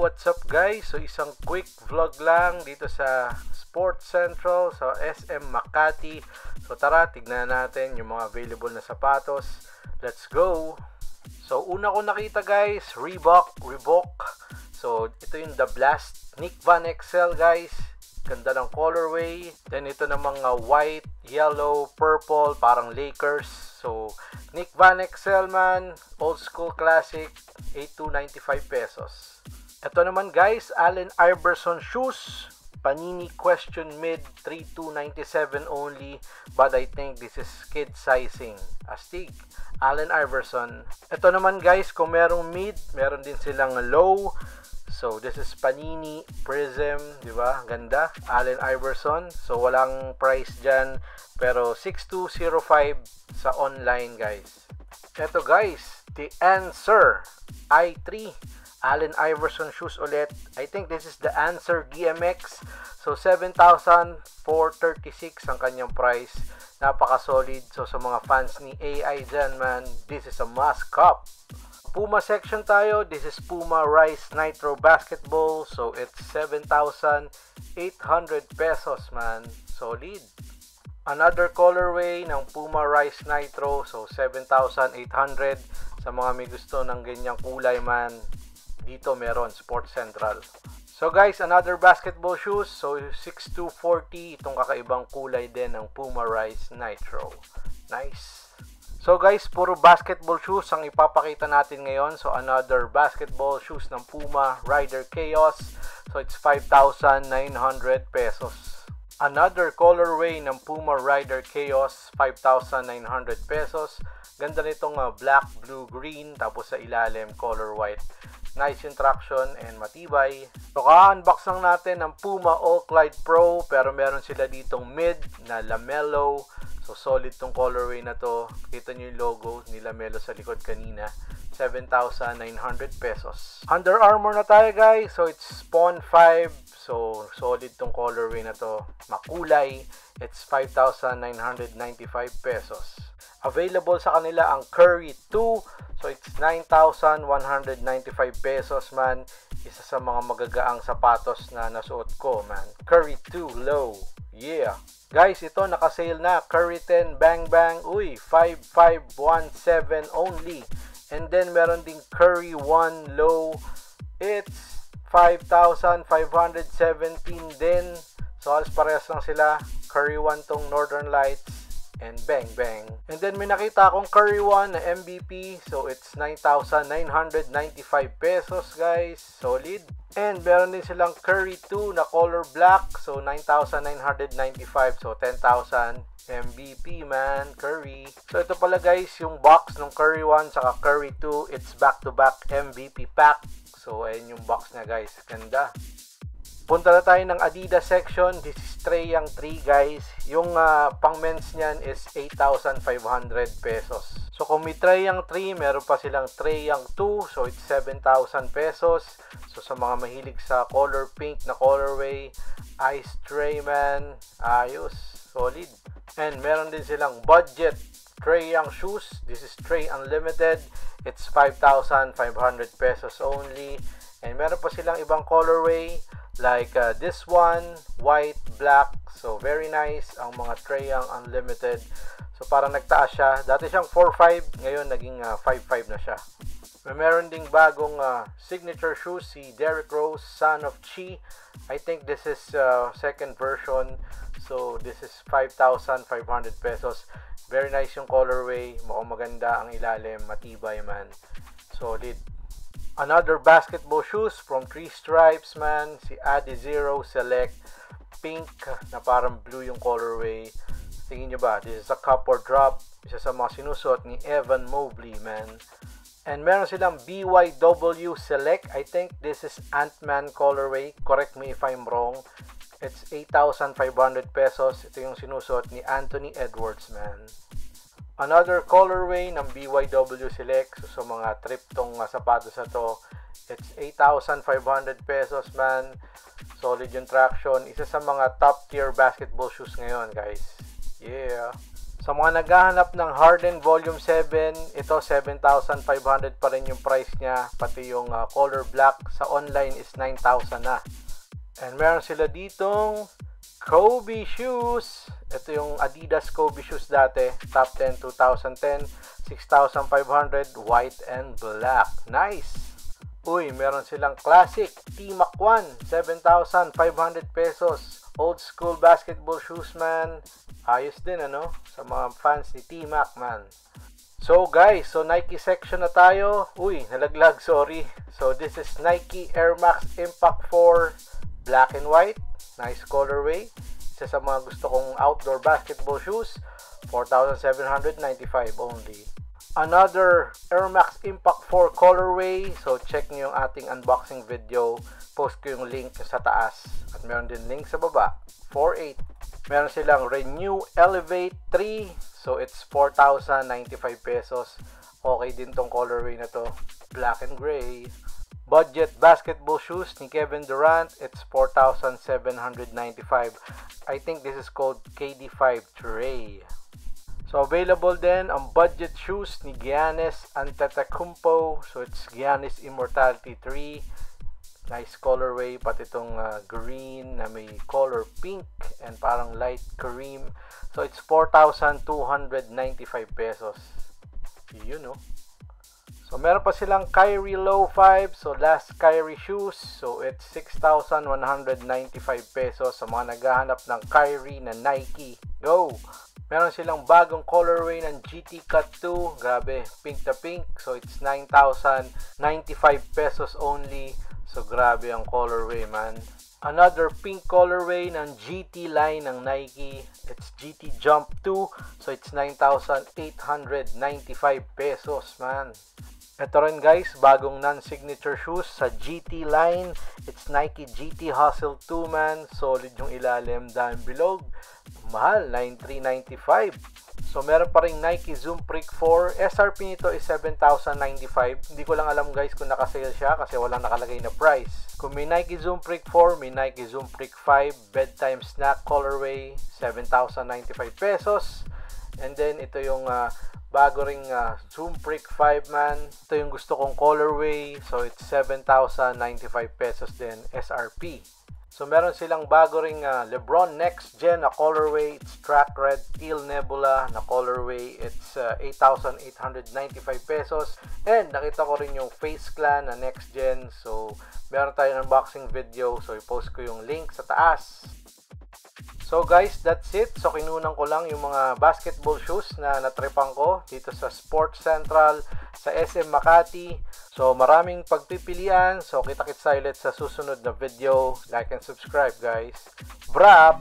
what's up guys? So isang quick vlog lang dito sa Sports Central sa SM Makati. So tara, tignan natin yung mga available na sapatos. Let's go! So una ko nakita guys, Reebok. So ito yung The Blast Nick Van Exel guys. Ganda ng colorway. Then ito na mga white, yellow, purple, parang Lakers. So Nick Van Exel man, old school classic, 8295 pesos. Ito naman guys, Allen Iverson shoes. Panini question mid, 3297 only, but I think this is kid sizing. Astig, Allen Iverson. Ito naman guys, kung merong mid, meron din silang low. So this is Panini Prism, di ba? Ganda, Allen Iverson. So walang price dyan, pero 6205 sa online guys. Ito guys, The Answer i3 Allen Iverson shoes ulit. I think this is the Answer DMX. So 7,436 ang kanyang price. Napaka-solid. So sa mga fans ni AI dyan man, this is a must cop. Puma section tayo. This is Puma Rise Nitro Basketball. So it's 7,800 pesos man. Solid. Another colorway ng Puma Rise Nitro. So 7,800. Sa mga may gusto ng ganyang kulay man, dito meron, Sports Central. So guys, another basketball shoes. So 6240, itong kakaibang kulay din ng Puma Rise Nitro. Nice. So guys, puro basketball shoes ang ipapakita natin ngayon. So another basketball shoes ng Puma Rider Chaos. So it's 5,900 pesos. Another colorway ng Puma Rider Chaos, 5,900 pesos. Ganda nitong black, blue, green, tapos sa ilalim color white. Nice yung traction and matibay. So ka-unbox lang natin ng Puma All Clyde Pro, pero meron sila ditong mid na Lamelo. So solid tong colorway na to. Kita nyo yung logo ni Lamelo sa likod kanina. 7,900 pesos. Under Armour na tayo guys. So it's Spawn 5. So solid tong colorway na to. Makulay. It's 5,995 pesos. Available sa kanila ang Curry 2. So it's 9,195 pesos man. Isa sa mga magagaang sapatos na nasuot ko man. Curry 2 low. Yeah. Guys, ito naka-sale na. Curry 10 Bang Bang. Uy, 5,517 only. And then meron ding Curry 1 low. It's 5,517 din. So halos parehas lang sila. Curry 1 tong Northern Lights. And Bang Bang. And then may nakita akong Curry 1 na MVP. So it's 9,995 pesos guys. Solid. And meron din silang Curry 2 na color black. So 9,995. So 10,000 MVP man. Curry. So ito pala guys yung box ng Curry 1 saka Curry 2. It's back to back MVP pack. So ayun yung box niya guys. Ganda. Punta na tayo ng Adidas section. This is Trae Young 3 guys. Yung pang men's niyan is 8,500 pesos. So kung may Trae Young 3, meron pa silang Trae Young 2. So it's 7,000 pesos. So sa mga mahilig sa color pink na colorway, Ice Trae man, ayos, solid. And meron din silang budget Trae Young shoes. This is Trae Unlimited. It's 5,500 pesos only. And meron pa silang ibang colorway like this one, white, black. So very nice ang mga Trae Young Unlimited. So parang nagtaas siya. Dati siyang 4.5, ngayon naging 5.5 na siya. Meron ding bagong signature shoes si Derrick Rose, son of Chi. I think this is second version. So this is 5,500 pesos. Very nice yung colorway. Mukhang maganda ang ilalim. Matibay man. Solid. Another basketball shoes from Three Stripes man. Si Adizero Select. Pink na parang blue yung colorway. Tingin nyo ba? This is a cup or drop. Isa sa mga sinusot ni Evan Mobley man. And meron silang BYW Select. I think this is Ant-Man colorway. Correct me if I'm wrong. It's 8,500 pesos. Ito yung sinusot ni Anthony Edwards man. Another colorway ng BYW Select. So sa mga trip tong sapatos na to, it's 8,500 pesos man. Solid yung traction. Isa sa mga top tier basketball shoes ngayon guys. Yeah. Sa mga naghahanap ng Harden Volume 7, ito 7,500 pa rin yung price niya. Pati yung color black sa online is 9,000 na. And meron sila ditong Kobe shoes. Ito yung Adidas Kobe shoes dati. Top 10 2010. 6,500 white and black. Nice! Uy, meron silang classic T-Mac 1. 7,500 pesos. Old school basketball shoes, man. Ayos din, ano? Sa mga fans ni T-Mac, man. So, guys, so Nike section na tayo. Uy, nalaglag, sorry. So, this is Nike Air Max Impact 4 black and white. Nice colorway. Isa sa mga gusto kong outdoor basketball shoes. 4,795 only. Another Air Max Impact 4 colorway. So, check nyo yung ating unboxing video. Post ko yung link sa taas. At meron din link sa baba. 4.8. Meron silang Renew Elevate 3. So, it's 4,095 pesos. Okay din tong colorway na to. Black and gray. Budget basketball shoes ni Kevin Durant. It's 4,795. I think this is called KD5 Trey. So, available din ang budget shoes ni Giannis Antetokounmpo. So, it's Giannis Immortality 3. Nice colorway. Pati itong green na may color pink and parang light cream. So, it's 4,295 pesos. You know. So, meron pa silang Kyrie Low 5. So, last Kyrie shoes. So, it's 6,195 pesos sa mga naghahanap ng Kyrie na Nike. Go! Meron silang bagong colorway ng GT Cut 2. Grabe, pink na pink. So, it's 9,095 pesos only. So, grabe ang colorway, man. Another pink colorway ng GT line ng Nike. It's GT Jump 2. So, it's 9,895 pesos, man. Ito rin, guys, bagong non-signature shoes sa GT line. It's Nike GT Hustle 2, man. Solid yung ilalim, dahil bilog. Mahal, 9,395. So, meron pa rin Nike Zoom Freak 4. SRP nito is 7,095. Hindi ko lang alam, guys, kung nakasale siya kasi walang nakalagay na price. Kung may Nike Zoom Freak 4, may Nike Zoom Freak 5 Bedtime Snack Colorway, 7,095 pesos. And then, ito yung bago ring Zoom Freak 5, man. Ito yung gusto kong colorway. So, it's 7,095 pesos din SRP. So, meron silang bago ring LeBron Next Gen na colorway. It's Track Red Teal Nebula na colorway. It's 8,895 pesos. And nakita ko rin yung Face Clan na Next Gen. So, meron tayong unboxing video. So, i-post ko yung link sa taas. So guys, that's it. So kinunan ko lang yung mga basketball shoes na natripan ko dito sa Sports Central sa SM Makati. So maraming pagpipilian. So kita-kits ulit sa susunod na video. Like and subscribe, guys. Brap!